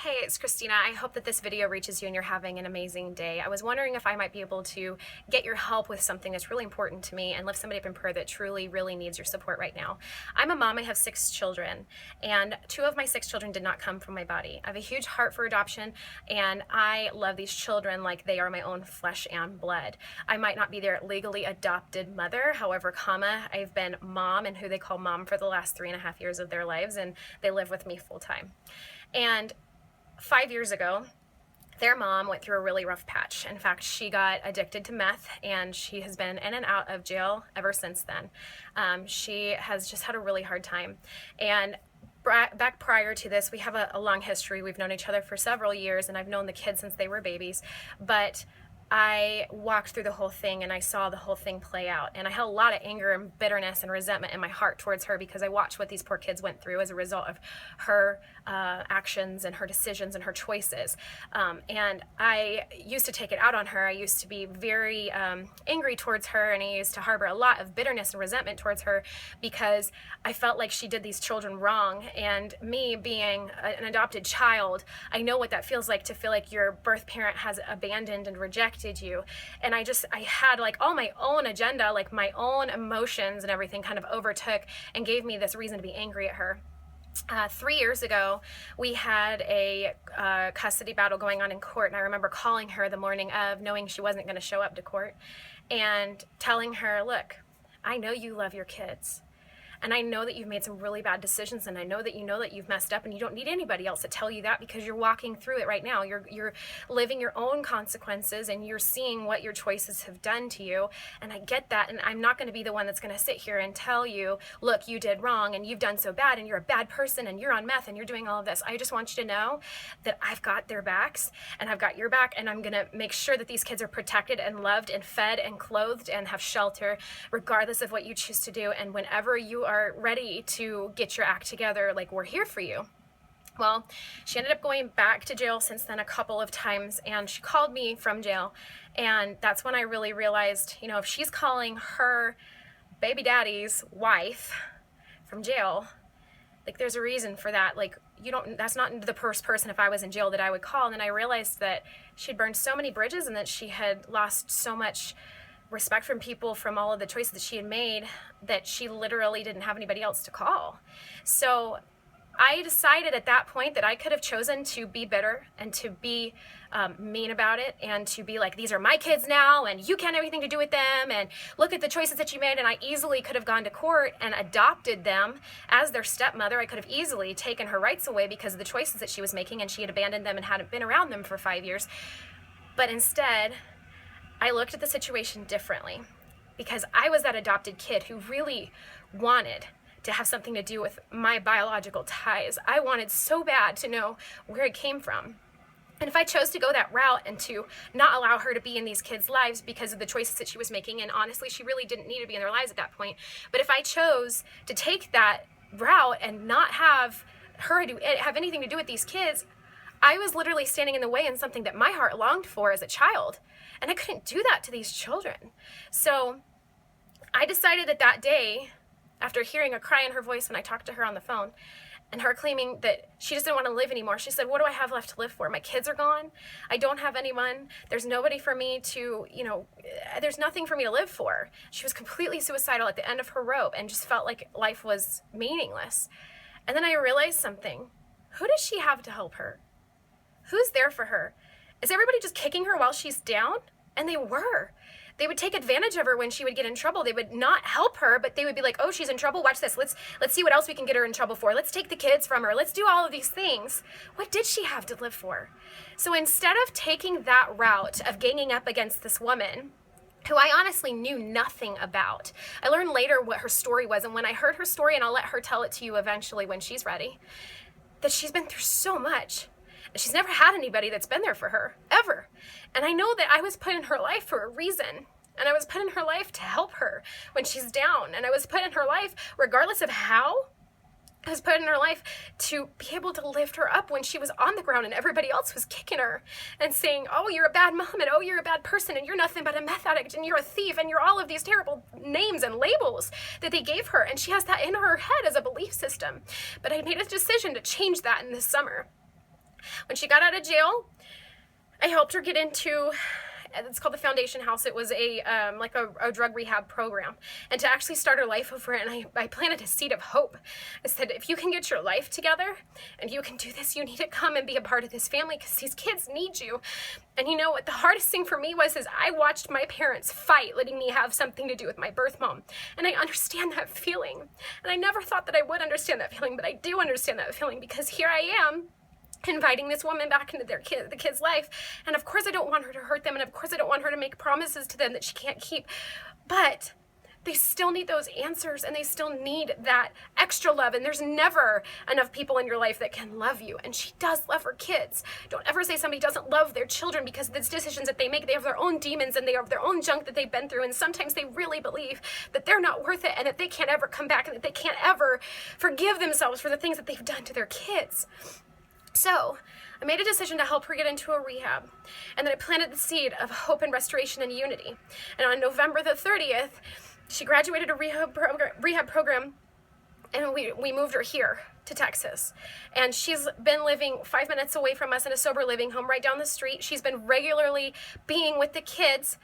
Hey, it's Kristina. I hope that this video reaches you and you're having an amazing day. I was wondering if I might be able to get your help with something that's really important to me and lift somebody up in prayer that truly, really needs your support right now. I'm a mom. I have 6 children, and 2 of my 6 children did not come from my body. I have a huge heart for adoption, and I love these children like they are my own flesh and blood. I might not be their legally adopted mother, however, I've been mom and who they call mom for the last 3.5 years of their lives, and they live with me full time. And 5 years ago, their mom went through a really rough patch. In fact, she got addicted to meth, and she has been in and out of jail ever since then. She has just had a really hard time. And back prior to this, we have a long history. We've known each other for several years, and I've known the kids since they were babies. But I walked through the whole thing and I saw the whole thing play out. And I had a lot of anger and bitterness and resentment in my heart towards her because I watched what these poor kids went through as a result of her actions and her decisions and her choices. And I used to take it out on her. I used to be very angry towards her, and I used to harbor a lot of bitterness and resentment towards her because I felt like she did these children wrong. And me being an adopted child, I know what that feels like, to feel like your birth parent has abandoned and rejected you. And I had like all my own agenda, like my own emotions and everything kind of overtook and gave me this reason to be angry at her. 3 years ago, we had a custody battle going on in court, and I remember calling her the morning of, knowing she wasn't going to show up to court, and telling her, look, I know you love your kids. And I know that you've made some really bad decisions, and I know that you've messed up, and you don't need anybody else to tell you that because you're walking through it right now. You're living your own consequences, and you're seeing what your choices have done to you. And I get that, and I'm not going to be the one that's going to sit here and tell you, look, you did wrong, and you've done so bad, and you're a bad person, and you're on meth, and you're doing all of this. I just want you to know that I've got their backs, and I've got your back, and I'm going to make sure that these kids are protected and loved and fed and clothed and have shelter, regardless of what you choose to do. And whenever you are ready to get your act together, like, we're here for you. Well, she ended up going back to jail since then a couple of times, and she called me from jail, and that's when I really realized, if she's calling her baby daddy's wife from jail, like, there's a reason for that. Like, that's not the first person, if I was in jail, that I would call. And then I realized that she'd burned so many bridges and that she had lost so much respect from people from all of the choices that she had made, that she literally didn't have anybody else to call. So I decided at that point that I could have chosen to be bitter and to be mean about it, and to be like, these are my kids now, and you can't have anything to do with them, and look at the choices that you made. And I easily could have gone to court and adopted them as their stepmother. I could have easily taken her rights away because of the choices that she was making, and she had abandoned them and hadn't been around them for 5 years. But instead, I looked at the situation differently, because I was that adopted kid who really wanted to have something to do with my biological ties. I wanted so bad to know where it came from. And if I chose to go that route and to not allow her to be in these kids' lives because of the choices that she was making, and honestly, she really didn't need to be in their lives at that point. But if I chose to take that route and not have her have anything to do with these kids, I was literally standing in the way in something that my heart longed for as a child. And I couldn't do that to these children. So I decided that day, after hearing a cry in her voice when I talked to her on the phone, and her claiming that she just didn't want to live anymore, she said, what do I have left to live for? My kids are gone. I don't have anyone. There's nobody for me to, there's nothing for me to live for. She was completely suicidal at the end of her rope and just felt like life was meaningless. And then I realized something. Who does she have to help her? Who's there for her? Is everybody just kicking her while she's down? And they were. They would take advantage of her when she would get in trouble. They would not help her, but they would be like, oh, she's in trouble. Watch this. Let's see what else we can get her in trouble for. Let's take the kids from her. Let's do all of these things. What did she have to live for? So instead of taking that route of ganging up against this woman, who I honestly knew nothing about, I learned later what her story was. And when I heard her story, and I'll let her tell it to you eventually when she's ready, that she's been through so much. She's never had anybody that's been there for her, ever. And I know that I was put in her life for a reason. And I was put in her life to help her when she's down. And I was put in her life, regardless of how, I was put in her life to be able to lift her up when she was on the ground and everybody else was kicking her and saying, oh, you're a bad mom, and oh, you're a bad person, and you're nothing but a meth addict, and you're a thief, and you're all of these terrible names and labels that they gave her. And she has that in her head as a belief system. But I made a decision to change that in this summer. When she got out of jail, I helped her get into, it's called the Foundation House. It was a drug rehab program, and to actually start her life over. And I planted a seed of hope. I said, if you can get your life together and you can do this, you need to come and be a part of this family because these kids need you. And you know what the hardest thing for me was is I watched my parents fight, letting me have something to do with my birth mom. And I understand that feeling. And I never thought that I would understand that feeling, but I do understand that feeling because here I am, inviting this woman back into the kid's life. And of course I don't want her to hurt them, and of course I don't want her to make promises to them that she can't keep, but they still need those answers, and they still need that extra love. And there's never enough people in your life that can love you, and she does love her kids. Don't ever say somebody doesn't love their children, because the decisions that they make, they have their own demons and they have their own junk that they've been through, and sometimes they really believe that they're not worth it and that they can't ever come back and that they can't ever forgive themselves for the things that they've done to their kids. So I made a decision to help her get into a rehab, and then I planted the seed of hope and restoration and unity. And on November the 30th, she graduated a rehab program, and we moved her here to Texas. And she's been living 5 minutes away from us in a sober living home right down the street. She's been regularly being with the kids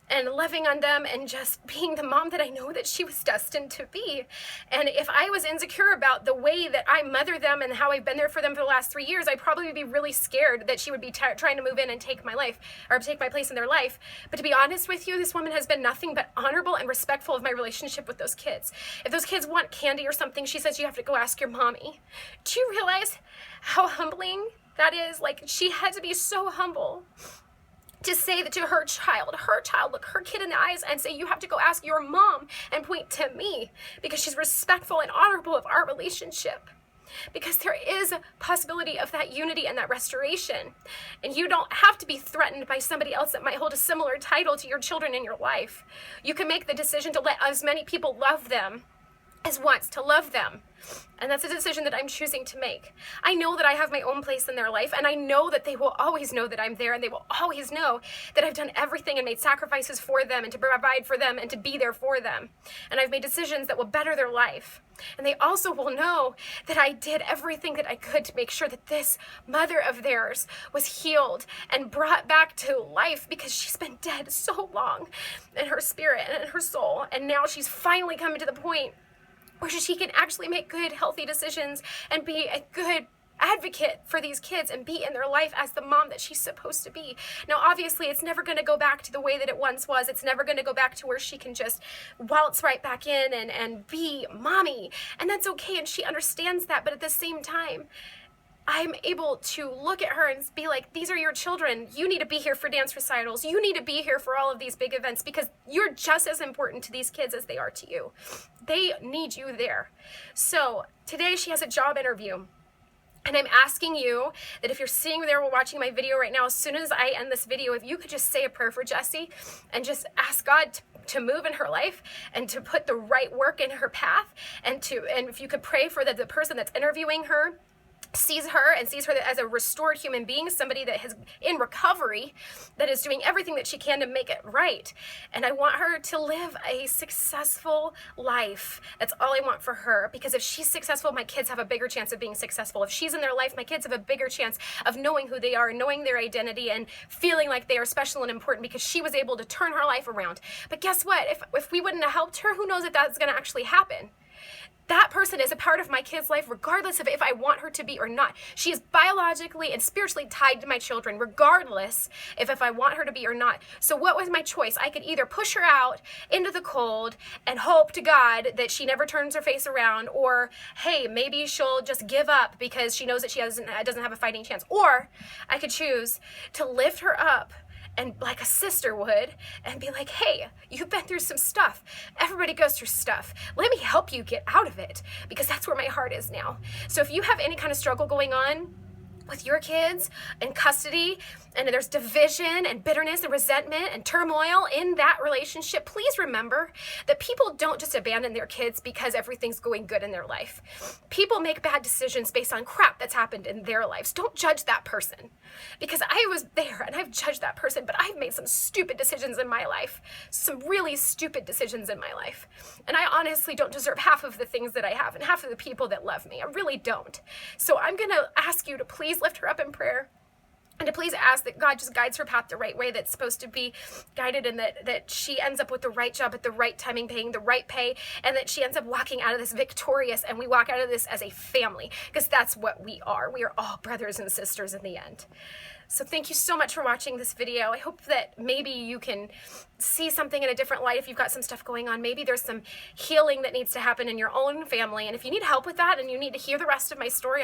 and loving on them and just being the mom that I know that she was destined to be. And if I was insecure about the way that I mother them and how I've been there for them for the last 3 years, I'd probably be really scared that she would be trying to move in and take my life, or take my place in their life. But to be honest with you, this woman has been nothing but honorable and respectful of my relationship with those kids. If those kids want candy or something, she says, you have to go ask your mommy. Do you realize how humbling that is? Like, she had to be so humble to say that to her child, look her kid in the eyes and say, you have to go ask your mom, and point to me, because she's respectful and honorable of our relationship. Because there is a possibility of that unity and that restoration. And you don't have to be threatened by somebody else that might hold a similar title to your children in your life. You can make the decision to let as many people love them as wants to love them. And that's a decision that I'm choosing to make. I know that I have my own place in their life, and I know that they will always know that I'm there, and they will always know that I've done everything and made sacrifices for them and to provide for them and to be there for them. And I've made decisions that will better their life. And they also will know that I did everything that I could to make sure that this mother of theirs was healed and brought back to life, because she's been dead so long in her spirit and in her soul. And now she's finally coming to the point where she can actually make good, healthy decisions and be a good advocate for these kids and be in their life as the mom that she's supposed to be. Now, obviously, it's never going to go back to the way that it once was. It's never going to go back to where she can just waltz right back in and be mommy. And that's okay, and she understands that. But at the same time, I'm able to look at her and be like, these are your children. You need to be here for dance recitals. You need to be here for all of these big events, because you're just as important to these kids as they are to you. They need you there. So today she has a job interview. And I'm asking you that if you're sitting there or watching my video right now, as soon as I end this video, if you could just say a prayer for Jessie and just ask God to move in her life and to put the right work in her path, and if you could pray for the person that's interviewing her sees her as a restored human being, somebody that is in recovery, that is doing everything that she can to make it right. And I want her to live a successful life. That's all I want for her, because if she's successful, my kids have a bigger chance of being successful. If she's in their life, my kids have a bigger chance of knowing who they are, knowing their identity, and feeling like they are special and important because she was able to turn her life around. But guess what? If we wouldn't have helped her, who knows if that's going to actually happen? That person is a part of my kid's life regardless of if I want her to be or not. She is biologically and spiritually tied to my children regardless if I want her to be or not. So what was my choice? I could either push her out into the cold and hope to God that she never turns her face around, or hey, maybe she'll just give up because she knows that she doesn't have a fighting chance. Or I could choose to lift her up and like a sister would, and be like, hey, you've been through some stuff. Everybody goes through stuff. Let me help you get out of it, because that's where my heart is now. So if you have any kind of struggle going on with your kids in custody, and there's division and bitterness and resentment and turmoil in that relationship, please remember that people don't just abandon their kids because everything's going good in their life. People make bad decisions based on crap that's happened in their lives. Don't judge that person, because I was there and I've judged that person, but I've made some stupid decisions in my life, some really stupid decisions in my life. And I honestly don't deserve half of the things that I have and half of the people that love me. I really don't. So I'm going to ask you to please please lift her up in prayer. And to please ask that God just guides her path the right way that's supposed to be guided, and that she ends up with the right job at the right timing, paying the right pay, and that she ends up walking out of this victorious, and we walk out of this as a family, because that's what we are. We are all brothers and sisters in the end. So thank you so much for watching this video. I hope that maybe you can see something in a different light if you've got some stuff going on. Maybe there's some healing that needs to happen in your own family. And if you need help with that and you need to hear the rest of my story,